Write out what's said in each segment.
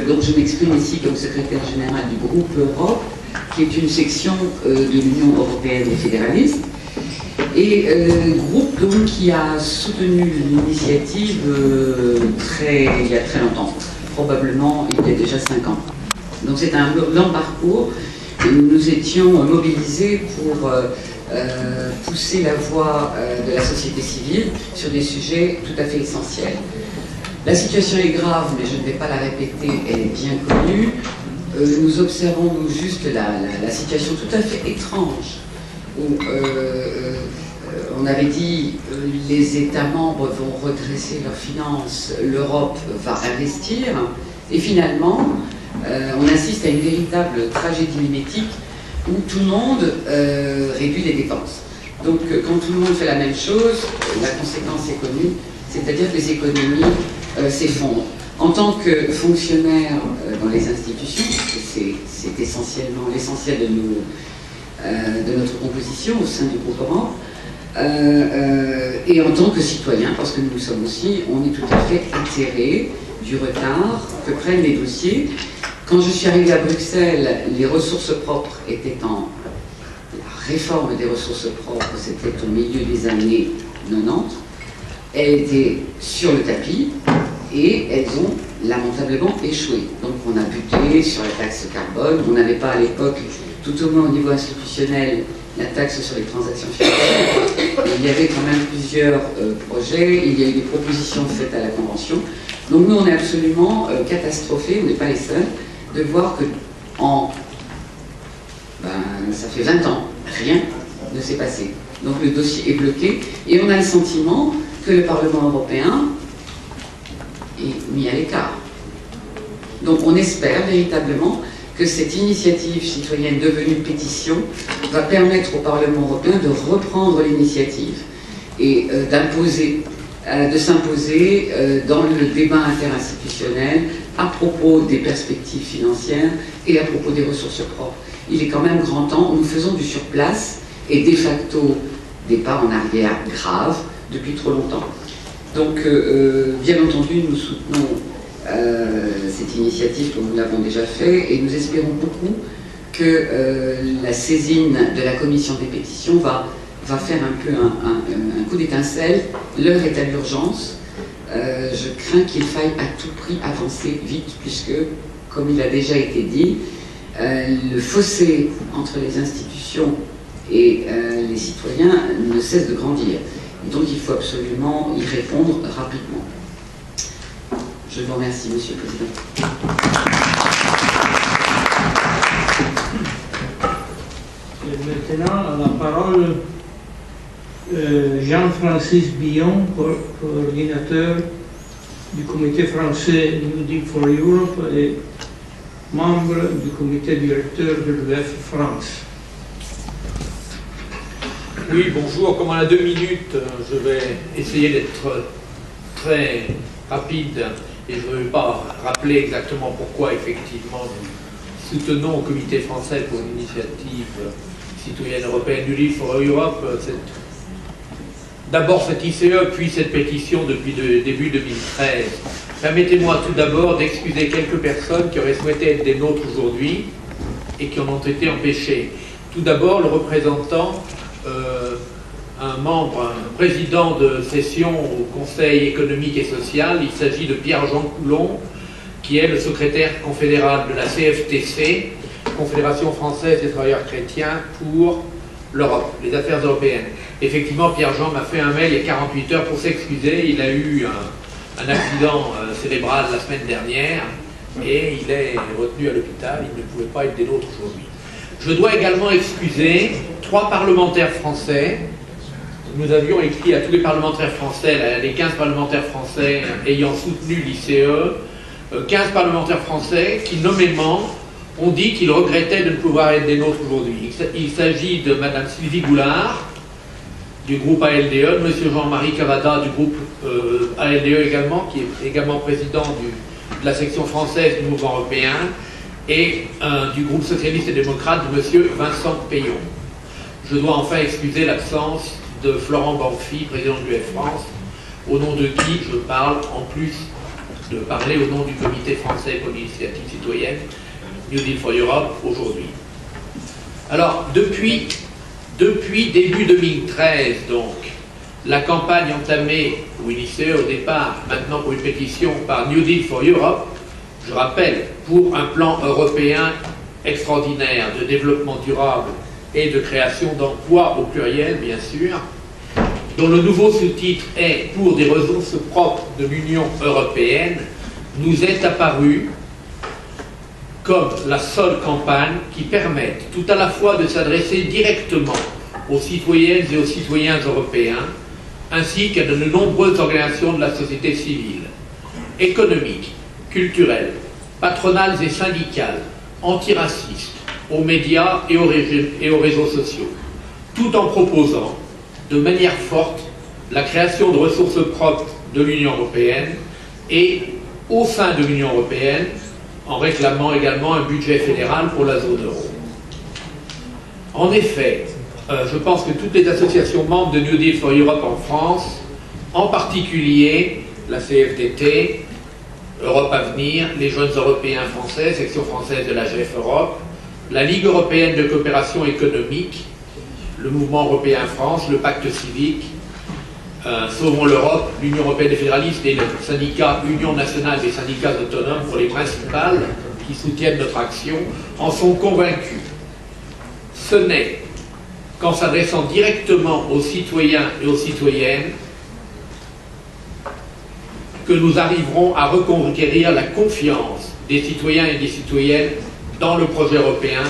donc je m'exprime ici comme secrétaire général du groupe Europe, qui est une section de l'Union européenne des fédéralistes, et groupe donc qui a soutenu l'initiative il y a très longtemps, probablement il y a déjà 5 ans. Donc c'est un long parcours. Nous étions mobilisés pour pousser la voix de la société civile sur des sujets tout à fait essentiels. La situation est grave, mais je ne vais pas la répéter, elle est bien connue. Nous observons nous juste la situation tout à fait étrange où on avait dit les États membres vont redresser leurs finances, l'Europe va investir, et finalement on assiste à une véritable tragédie mimétique où tout le monde réduit les dépenses. Donc quand tout le monde fait la même chose, la conséquence est connue, c'est-à-dire que les économies s'effondrent. En tant que fonctionnaire dans les institutions, c'est essentiellement l'essentiel de notre composition au sein du groupe Europe, et en tant que citoyen, parce que nous le sommes aussi, on est tout à fait atterré du retard que prennent les dossiers. Quand je suis arrivée à Bruxelles, les ressources propres étaient en... La réforme des ressources propres, c'était au milieu des années 90. Elles étaient sur le tapis et elles ont lamentablement échoué. Donc on a buté sur la taxe carbone. On n'avait pas à l'époque, tout au moins au niveau institutionnel, la taxe sur les transactions financières. Il y avait quand même plusieurs projets. Il y a eu des propositions faites à la Convention. Donc nous, on est absolument catastrophés, on n'est pas les seuls, de voir que ça fait 20 ans, rien ne s'est passé. Donc le dossier est bloqué et on a le sentiment que le Parlement européen est mis à l'écart. Donc on espère véritablement que cette initiative citoyenne devenue pétition va permettre au Parlement européen de reprendre l'initiative et de s'imposer dans le débat interinstitutionnel à propos des perspectives financières et à propos des ressources propres. Il est quand même grand temps, nous faisons du surplace et de facto des pas en arrière graves depuis trop longtemps. Donc, bien entendu, nous soutenons cette initiative comme nous l'avons déjà fait et nous espérons beaucoup que la saisine de la commission des pétitions va faire un peu un coup d'étincelle. L'heure est à l'urgence. Je crains qu'il faille à tout prix avancer vite puisque, comme il a déjà été dit, le fossé entre les institutions et les citoyens ne cesse de grandir. Donc il faut absolument y répondre rapidement. Je vous remercie, Monsieur le Président. Et maintenant, la parole Jean-Francis Billon, coordinateur du comité français New Deal for Europe et membre du comité directeur de l'UEF France. Oui, bonjour. Comme on a 2 minutes, je vais essayer d'être très rapide et je ne vais pas rappeler exactement pourquoi effectivement nous soutenons au comité français pour une initiative citoyenne européenne du Deal for Europe. D'abord cette ICE, puis cette pétition depuis début 2013. Permettez-moi tout d'abord d'excuser quelques personnes qui auraient souhaité être des nôtres aujourd'hui et qui en ont été empêchées. Tout d'abord, le représentant, un président de session au Conseil économique et social, il s'agit de Pierre-Jean Coulon, qui est le secrétaire confédéral de la CFTC, Confédération française des travailleurs chrétiens pour l'Europe, les affaires européennes. Effectivement, Pierre-Jean m'a fait un mail il y a 48 heures pour s'excuser. Il a eu un accident cérébral la semaine dernière et il est retenu à l'hôpital. Il ne pouvait pas être des nôtres aujourd'hui. Je dois également excuser 3 parlementaires français. Nous avions écrit à tous les parlementaires français, les 15 parlementaires français ayant soutenu l'ICE, 15 parlementaires français qui nommément ont dit qu'ils regrettaient de ne pouvoir être des nôtres aujourd'hui. Il s'agit de Madame Sylvie Goulard, du groupe ALDE, de M. Jean-Marie Cavada, du groupe ALDE également, qui est également président de la section française du mouvement européen, et du groupe socialiste et démocrate de M. Vincent Payon. Je dois enfin excuser l'absence de Florent Banfi, président de l'UEF France, au nom de qui je parle en plus de parler au nom du Comité français pour l'initiative citoyenne New Deal for Europe aujourd'hui. Alors, depuis début 2013, donc, la campagne entamée ou initiée au départ, maintenant pour une pétition par New Deal for Europe, je rappelle, pour un plan européen extraordinaire de développement durable et de création d'emplois au pluriel, bien sûr, dont le nouveau sous-titre est « Pour des ressources propres de l'Union européenne », nous est apparu comme la seule campagne qui permette tout à la fois de s'adresser directement aux citoyennes et aux citoyens européens, ainsi qu'à de nombreuses organisations de la société civile, économiques, culturelles, patronales et syndicales, antiracistes, aux médias et aux réseaux sociaux, tout en proposant de manière forte la création de ressources propres de l'Union européenne et, au sein de l'Union européenne, en réclamant également un budget fédéral pour la zone euro. En effet, je pense que toutes les associations membres de New Deal for Europe en France, en particulier la CFDT, Europe Avenir, les Jeunes Européens Français, section française de la GF Europe, la Ligue Européenne de Coopération Économique, le Mouvement Européen France, le Pacte Civique, Sauvons l'Europe, l'Union Européenne des Fédéralistes et le syndicat Union Nationale des Syndicats Autonomes, pour les principales qui soutiennent notre action, en sont convaincus. Ce n'est qu'en s'adressant directement aux citoyens et aux citoyennes que nous arriverons à reconquérir la confiance des citoyens et des citoyennes dans le projet européen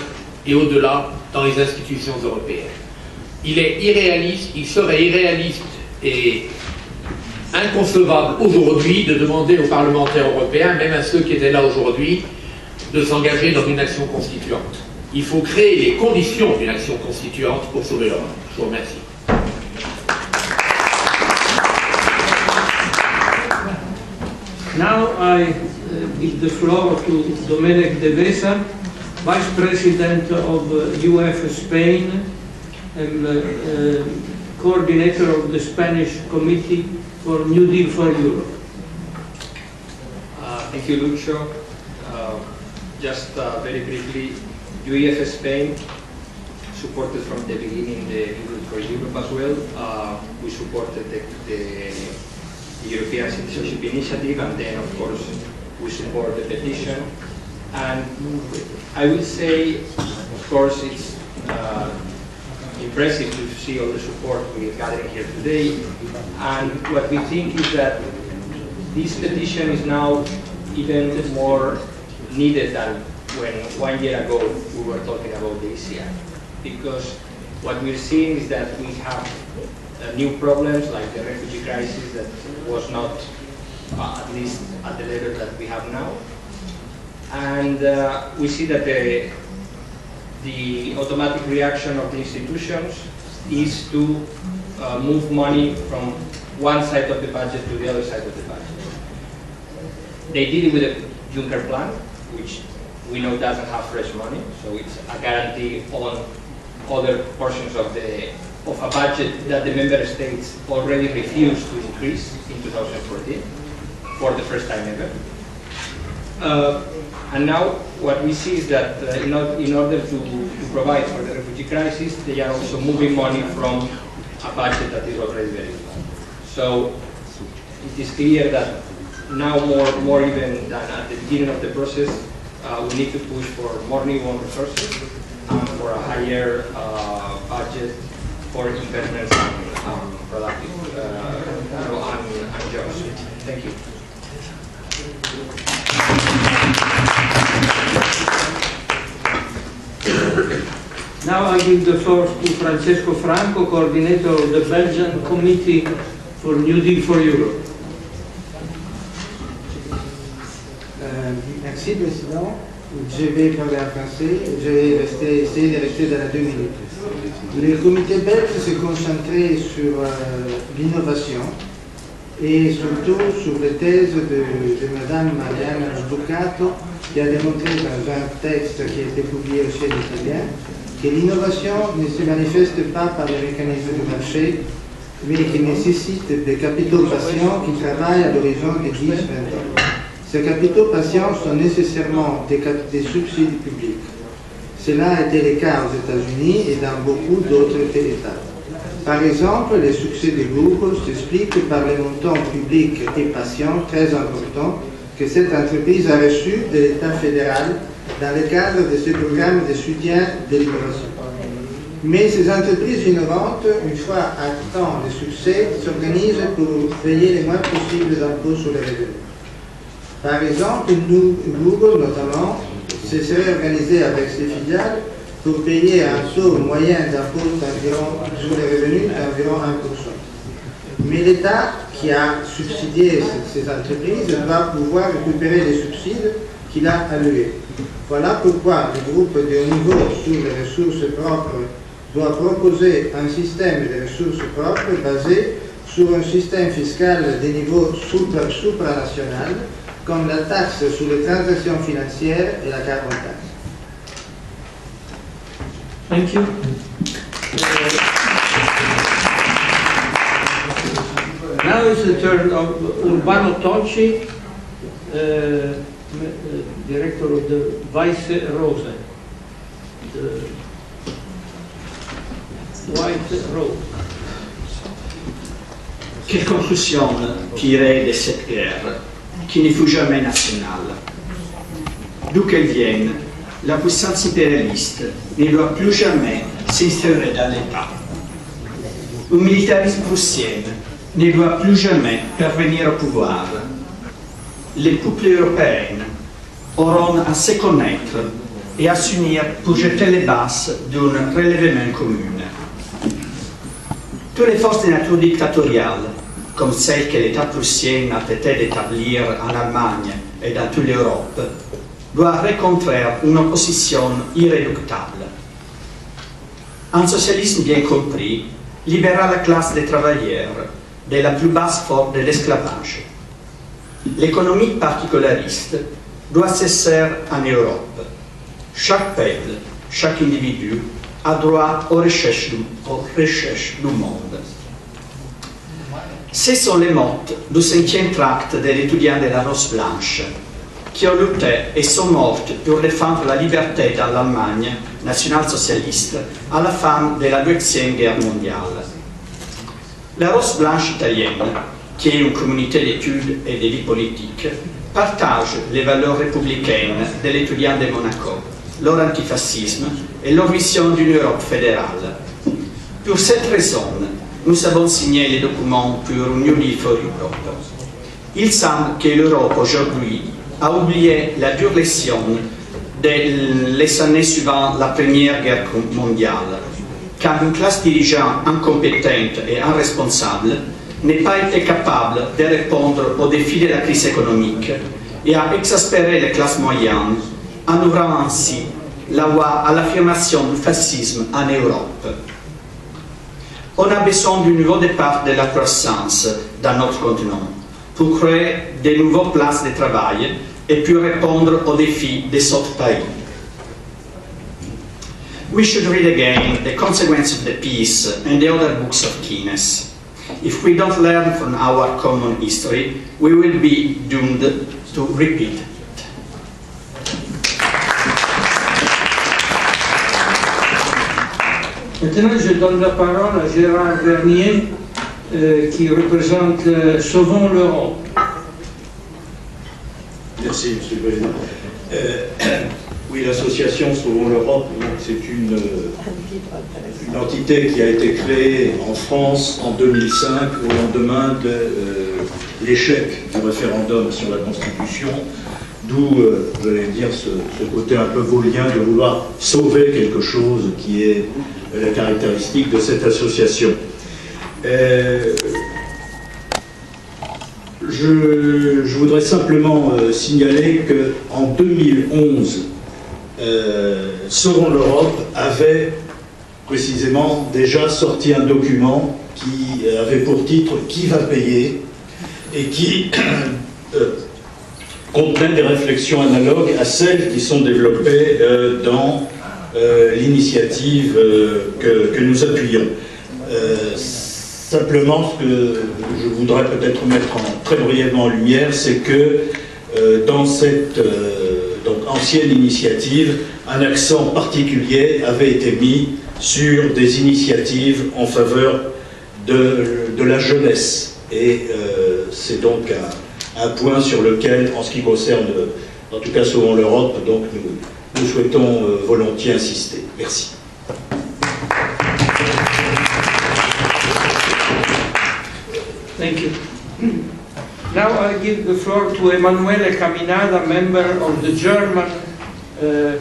et au-delà dans les institutions européennes. Il est irréaliste, il serait irréaliste et inconcevable aujourd'hui de demander aux parlementaires européens, même à ceux qui étaient là aujourd'hui, de s'engager dans une action constituante. Il faut créer les conditions d'une action constituante pour sauver l'Europe. Je vous remercie. Now I give the floor to Domènec Devesa, Vice President of UF Spain and coordinator of the Spanish Committee for New Deal for Europe. Thank you, Lucho. Just very briefly, UEF Spain supported from the beginning the New Deal for Europe as well. We supported the European Citizenship Initiative, and then, of course, we support the petition. And I will say, of course, it's impressive to see all the support we are gathering here today. And what we think is that this petition is now even more needed than when 1 year ago we were talking about the ECI. Because what we're seeing is that we have new problems like the refugee crisis that was not, at least at the level that we have now. And we see that the automatic reaction of the institutions is to move money from one side of the budget to the other side of the budget. They did it with the Juncker plan, which we know doesn't have fresh money, so it's a guarantee on other portions of a budget that the member states already refused to increase in 2014 for the first time ever. And now what we see is that in order to provide for the refugee crisis, they are also moving money from a budget that is already very low. So it is clear that now more even than at the beginning of the process, we need to push for more new own resources and for a higher budget for investments and productive and jobs. Thank you. Now I give the floor to Francesco Franco, coordinator of the Belgian Committee for New Deal for Europe. Merci, Président. Je vais parler en français. Je vais essayer de rester dans les 2 minutes. Le comité belge s'est concentré sur l'innovation et surtout sur les thèses de Mme Mariana Mazzucato, qui a démontré dans un texte qui a été publié au chef italien que l'innovation ne se manifeste pas par les mécanismes du marché, mais qui nécessite des capitaux patients qui travaillent à l'horizon de 10-20 ans. Ces capitaux patients sont nécessairement des subsides publics. Cela a été le cas aux États-Unis et dans beaucoup d'autres États. Par exemple, le succès de Google s'explique par les montants publics et patients très importants que cette entreprise a reçus de l'État fédéral dans le cadre de ce programme de soutien de l'innovation. Mais ces entreprises innovantes, une fois actant le succès, s'organisent pour payer le moins possible d'impôts sur les revenus. Par exemple, Google notamment se serait organisé avec ses filiales pour payer un taux moyen d'impôt sur les revenus d'environ 1%. Mais l'État qui a subsidié ces entreprises va pouvoir récupérer les subsides qu'il a alloués. Voilà pourquoi le groupe de haut niveau sur les ressources propres doit proposer un système de ressources propres basé sur un système fiscal de niveau supranational, comme la taxe sur les transactions financières et la carbone tax. Thank you. Now is the turn of Urbano Tocci, director of the Weiße Rose, the White Rose. Quelle conclusion tirer de cette guerre qui ne fut jamais nationale? D'où qu'elle vienne, la puissance impérialiste ne doit plus jamais s'insérer dans l'État. Un militarisme prussien ne doit plus jamais parvenir au pouvoir. Les peuples européens auront à se connaître et à s'unir pour jeter les bases d'un relèvement commun. Toutes les forces de nature dictatoriale, comme celles que l'État prussien a tenté d'établir en Allemagne et dans toute l'Europe, doivent rencontrer une opposition irréductible. Un socialisme bien compris libérera la classe des travailleurs de la plus basse forme de l'esclavage. L'économie particulariste doit cesser en Europe. Chaque peuple, chaque individu a droit aux recherches du monde. Ce sont les mots du 5e tract de l'étudiant de la Rose Blanche, qui ont lutté et sont morts pour défendre la liberté dans l'Allemagne national-socialiste à la fin de la Deuxième Guerre mondiale. La Rose Blanche italienne, qui est une communauté d'études et de vie politique, partage les valeurs républicaines de l'étudiant de Monaco, leur antifascisme et leur vision d'une Europe fédérale. Pour cette raison, nous avons signé les documents pour un New Deal for Europe. Il semble que l'Europe aujourd'hui a oublié la dure leçon des années suivant la Première Guerre mondiale, quand une classe dirigeante incompétente et irresponsable n'est pas été capable de répondre aux défis de la crise économique et a exaspéré les classes moyennes en ouvrant ainsi la voie à l'affirmation du fascisme en Europe. On a besoin d'un nouveau départ de la croissance dans notre continent pour créer de nouvelles places de travail et pour répondre aux défis des autres pays. We should read again The Consequence of the Peace and the other books of Keynes. If we don't learn from our common history, we will be doomed to repeat it. Maintenant, je donne la parole à Gérard Vernier, qui représente Sauvons l'Europe. Merci, Monsieur le Président. Oui, l'association Sauvons l'Europe, c'est une entité qui a été créée en France en 2005 au lendemain de l'échec du référendum sur la Constitution, d'où, vous allez dire, ce côté un peu gaulien de vouloir sauver quelque chose qui est la caractéristique de cette association. Je voudrais simplement signaler qu'en 2011, Sauvons l'Europe avait précisément déjà sorti un document qui avait pour titre « Qui va payer ?», et qui contenait des réflexions analogues à celles qui sont développées dans l'initiative que nous appuyons. Simplement, ce que je voudrais peut-être mettre très brièvement en lumière, c'est que dans cette donc ancienne initiative, un accent particulier avait été mis sur des initiatives en faveur de la jeunesse. Et c'est donc un point sur lequel, en ce qui concerne, en tout cas selon l'Europe, donc nous souhaitons volontiers insister. Merci. Thank you. Now I give the floor to Emanuele Caminada, member of the German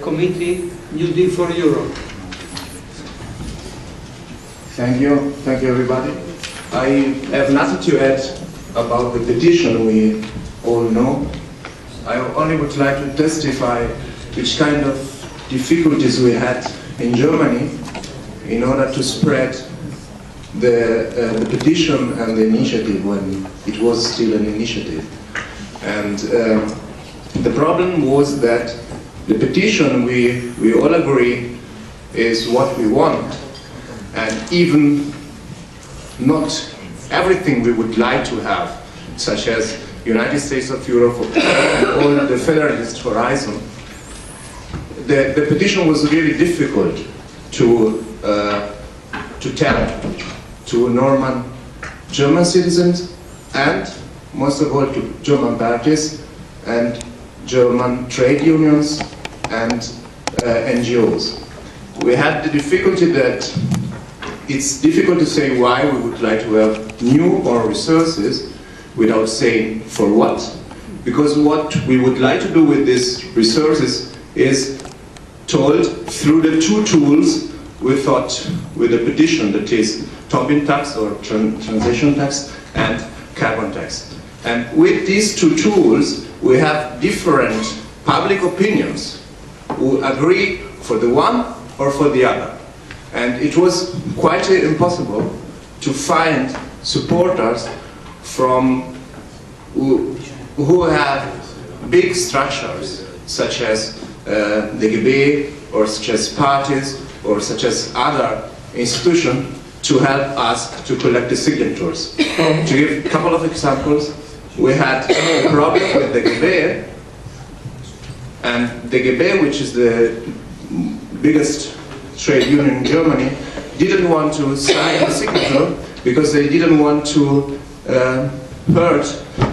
committee, New Deal for Europe. Thank you everybody. I have nothing to add about the petition we all know. I only would like to testify which kind of difficulties we had in Germany in order to spread the petition and the initiative when it was still an initiative. And the problem was that the petition, we all agree, is what we want, and even not everything we would like to have, such as United States of Europe or the Federalist Horizon. The petition was really difficult to tell to normal German citizens, and most of all to German parties and German trade unions and NGOs. We had the difficulty that it's difficult to say why we would like to have new or resources without saying for what. Because what we would like to do with these resources is told through the two tools we thought with the petition, that is Tobin tax or transition tax and carbon tax. And with these two tools we have different public opinions who agree for the one or for the other. And it was quite impossible to find supporters from who have big structures, such as DGB, or such as parties, or such as other institutions, to help us to collect the signatures. To give a couple of examples, we had a problem with DGB, and DGB, which is the biggest trade union in Germany, didn't want to sign the signature because they didn't want to hurt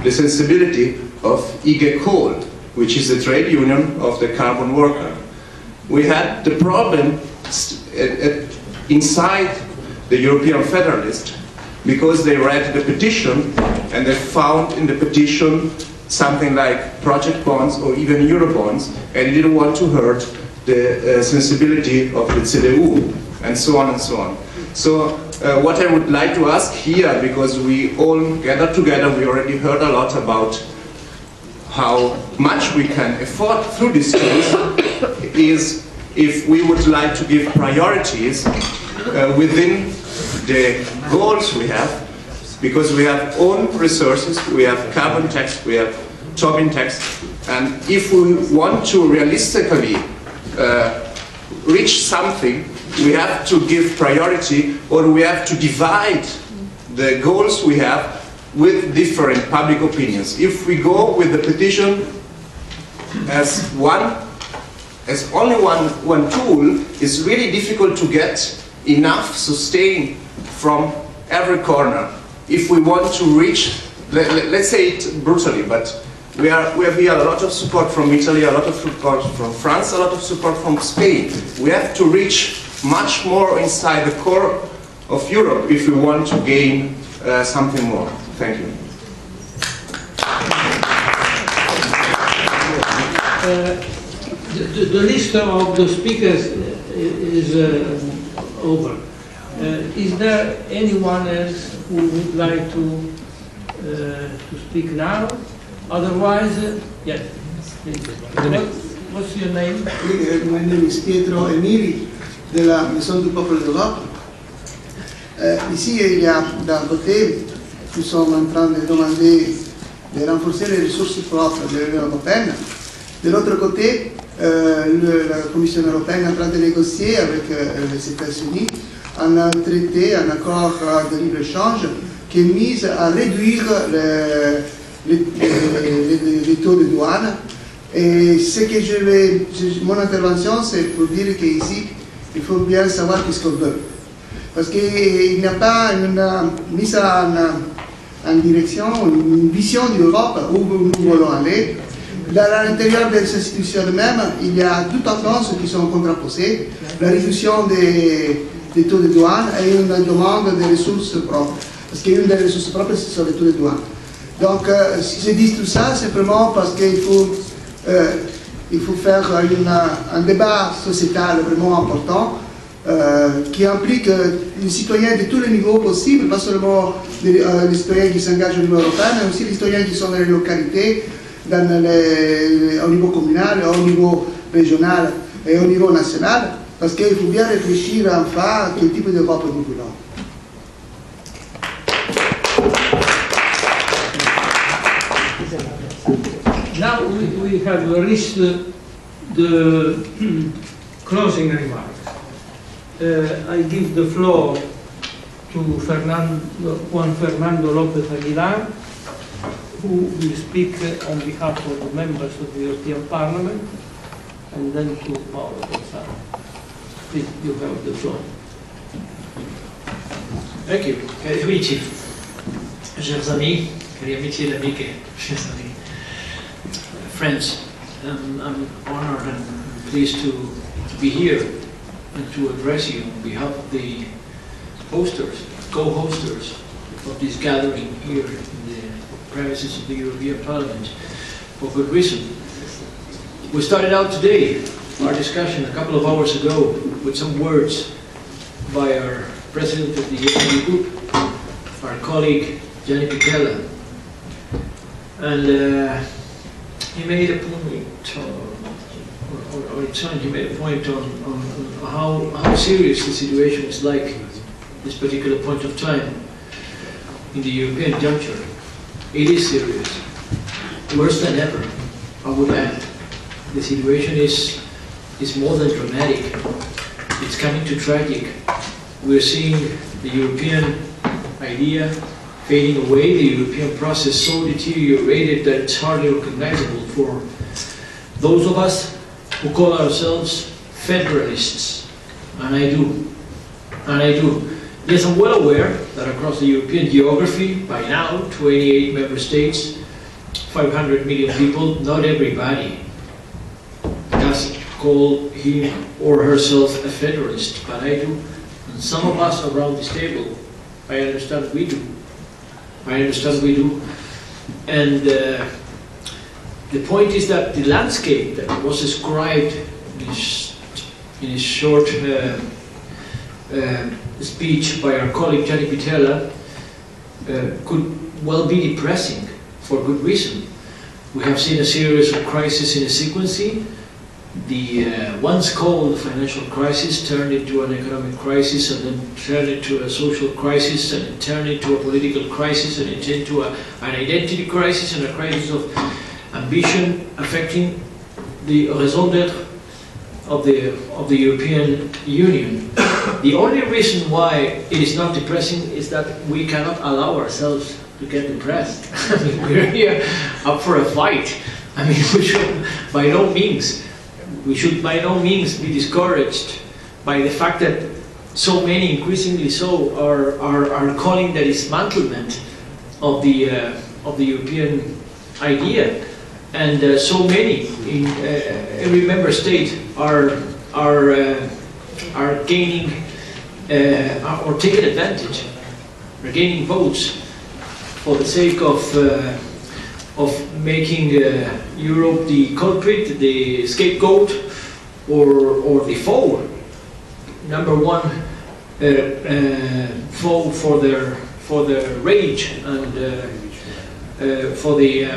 the sensibility of IG Kohl, which is the trade union of the carbon worker. We had the problem inside the European Federalists because they read the petition and they found in the petition something like project bonds or even Eurobonds, and they didn't want to hurt the sensibility of the CDU, and so on and so on. So what I would like to ask here, because we all gathered together, we already heard a lot about how much we can afford through these tools, is if we would like to give priorities within the goals we have, because we have own resources, we have carbon tax, we have Tobin tax, and if we want to realistically reach something, we have to give priority, or we have to divide the goals we have with different public opinions. If we go with the petition as only one tool, it's really difficult to get enough sustain from every corner. If we want to reach, let's say it brutally, but we have here a lot of support from Italy, a lot of support from France, a lot of support from Spain. We have to reach much more inside the core of Europe if we want to gain something more. Thank you. The list of the speakers is over. Is there anyone else who would like to speak now? Otherwise, yes. What's your name? My name is Pietro Emili de la Maison du Peuple d'Europe. Ici, il y a d'un côté, nous sommes en train de demander de renforcer les ressources propres de l'Union européenne. De l'autre côté, la Commission européenne est en train de négocier avec les États-Unis un traité, un accord de libre-échange qui est mis à réduire les taux de douane. Et ce que mon intervention, c'est pour dire qu'ici, il faut bien savoir qu'est-ce qu'on veut. Parce qu'il n'y a pas une mise en direction, une vision d'Europe où nous voulons aller. Dans l'intérieur des institutions elles-mêmes, il y a deux tendances qui sont contraposées. La réduction des taux de douane et une demande des ressources propres. Parce qu'une des ressources propres, ce sont les taux de douane. Donc, si je dis tout ça, c'est vraiment parce qu'il faut faire un débat sociétal vraiment important qui implique les citoyens de tous les niveaux possibles, pas seulement les citoyens qui s'engagent au niveau européen, mais aussi les citoyens qui sont dans les localités, au niveau communal, au niveau régional et au niveau national, parce qu'il faut bien réfléchir enfin à quel type d'Europe nous voulons. Now we have reached the closing remarks. I give the floor to Juan Fernando López Aguilar, who will speak on behalf of the members of the European Parliament, and then to Paolo González. Please, you have the floor. Thank you. Cari amici, chers amis, cari amici e amiche, chers amis, friends, I'm honored and pleased to be here and to address you on behalf of the co-hosters of this gathering here in the premises of the European Parliament for good reason. We started out today our discussion a couple of hours ago with some words by our president of the EFD group, our colleague Gianni Pittella, and he made a point, or he made a point on how serious the situation is like this particular point of time in the European juncture. It is serious, worse than ever, I would add. The situation is more than dramatic. It's coming to tragic. We're seeing the European idea fading away, the European process so deteriorated that it's hardly recognizable for those of us who call ourselves federalists. And I do. Yes, I'm well aware that across the European geography, by now, 28 member states, 500 million people, not everybody does call him or herself a federalist, but I do. And some of us around this table, I understand we do. And the point is that the landscape that was described in his short speech by our colleague Gianni Pittella could well be depressing for good reason. We have seen a series of crises in a sequence. The once called financial crisis turned into an economic crisis, and then turned into a social crisis, and it turned into a political crisis, and it turned into an identity crisis, and a crisis of ambition affecting the raison d'être of the European Union. The only reason why it is not depressing is that we cannot allow ourselves to get depressed. I mean, we're here up for a fight. I mean, we should by no means be discouraged by the fact that so many, increasingly so, are calling the dismantlement of the European idea, and so many in every member state are gaining or taking advantage, are gaining votes for the sake of making Europe the culprit, the scapegoat, or the foe, number one foe for their rage and for the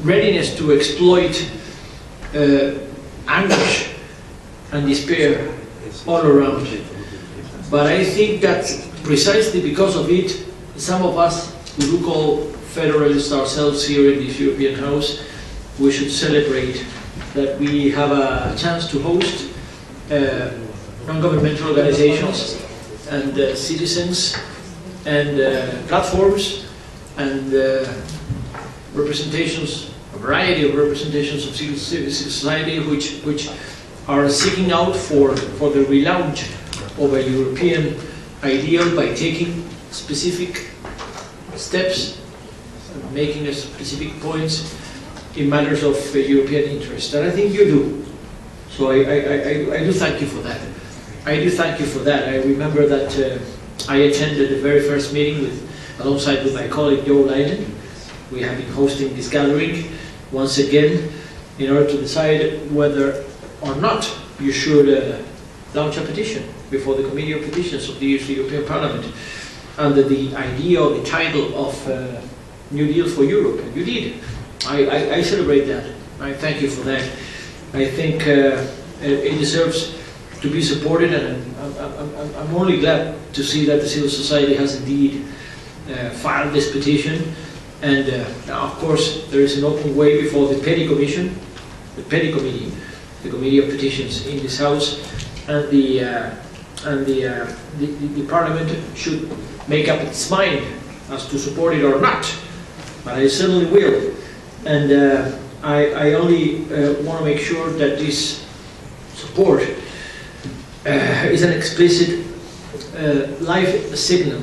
readiness to exploit anguish and despair all around. But I think that precisely because of it, some of us who do call federalists ourselves here in this European House, we should celebrate that we have a chance to host non-governmental organizations and citizens and platforms and representations, a variety of representations of civil society which are seeking out for the relaunch of a European ideal by taking specific steps, making specific points in matters of European interest. And I think you do. So I do thank you for that. I do thank you for that. I remember that I attended the very first meeting alongside with my colleague Joe Leinen. We have been hosting this gathering once again in order to decide whether or not you should launch a petition before the Committee of Petitions of the European Parliament under the idea or the title of New Deal for Europe. And you did. I celebrate that. I thank you for that. I think it deserves to be supported, and I'm only glad to see that the civil society has indeed filed this petition. And now, of course, there is an open way before the Petty Commission, the Petty Committee, the Committee of Petitions in this House, and the Parliament should make up its mind as to support it or not. But I certainly will. And I only want to make sure that this support is an explicit life signal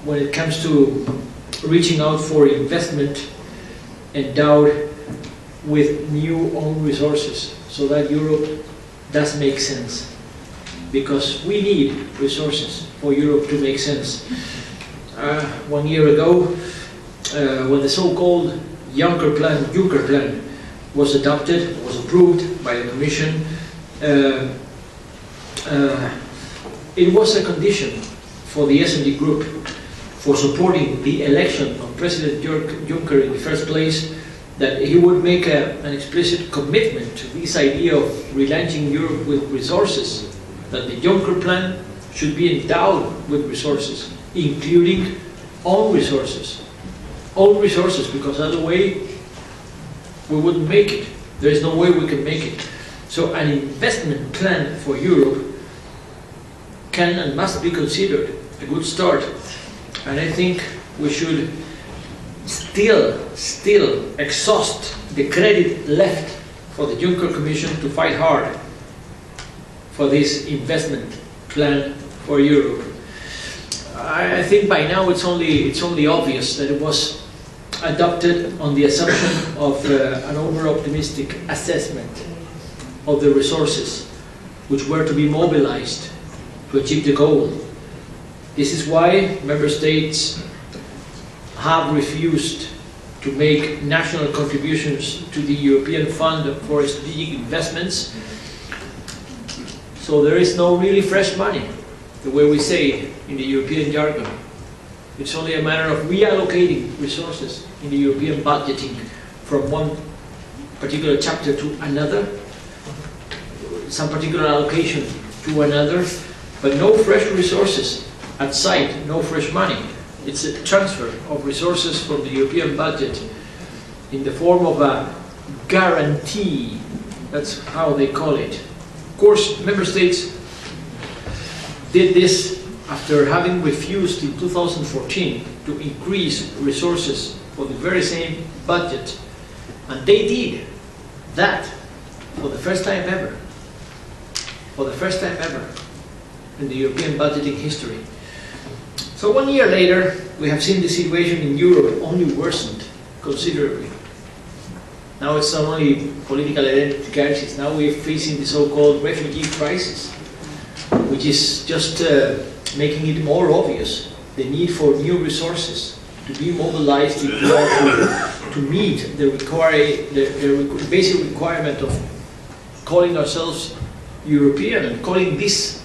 when it comes to reaching out for investment endowed with new own resources, so that Europe does make sense. Because we need resources for Europe to make sense. 1 year ago, when the so-called Juncker Plan was adopted, was approved by the Commission, it was a condition for the S&D Group for supporting the election of President Juncker in the first place, that he would make an explicit commitment to this idea of relaunching Europe with resources, that the Juncker Plan should be endowed with resources, including own resources. Own resources, because other way we wouldn't make it. There is no way we can make it. So an investment plan for Europe can and must be considered a good start. And I think we should still exhaust the credit left for the Juncker Commission to fight hard for this investment plan for Europe. I think by now it's only obvious that it was adopted on the assumption of an over-optimistic assessment of the resources which were to be mobilized to achieve the goal. This is why member states have refused to make national contributions to the European Fund for Strategic Investments. So there is no really fresh money, the way we say in the European jargon. It's only a matter of reallocating resources in the European budgeting from one particular chapter to another, some particular allocation to another, but no fresh resources at sight, no fresh money. It's a transfer of resources from the European budget in the form of a guarantee. That's how they call it. Of course, member states did this after having refused in 2014 to increase resources for the very same budget. And they did that for the first time ever. For the first time ever in the European budgeting history. So 1 year later, we have seen the situation in Europe only worsened considerably. Now it's not only political identity crisis, now we're facing the so-called refugee crisis, which is just making it more obvious the need for new resources to be mobilized in order to meet the basic requirement of calling ourselves European and calling this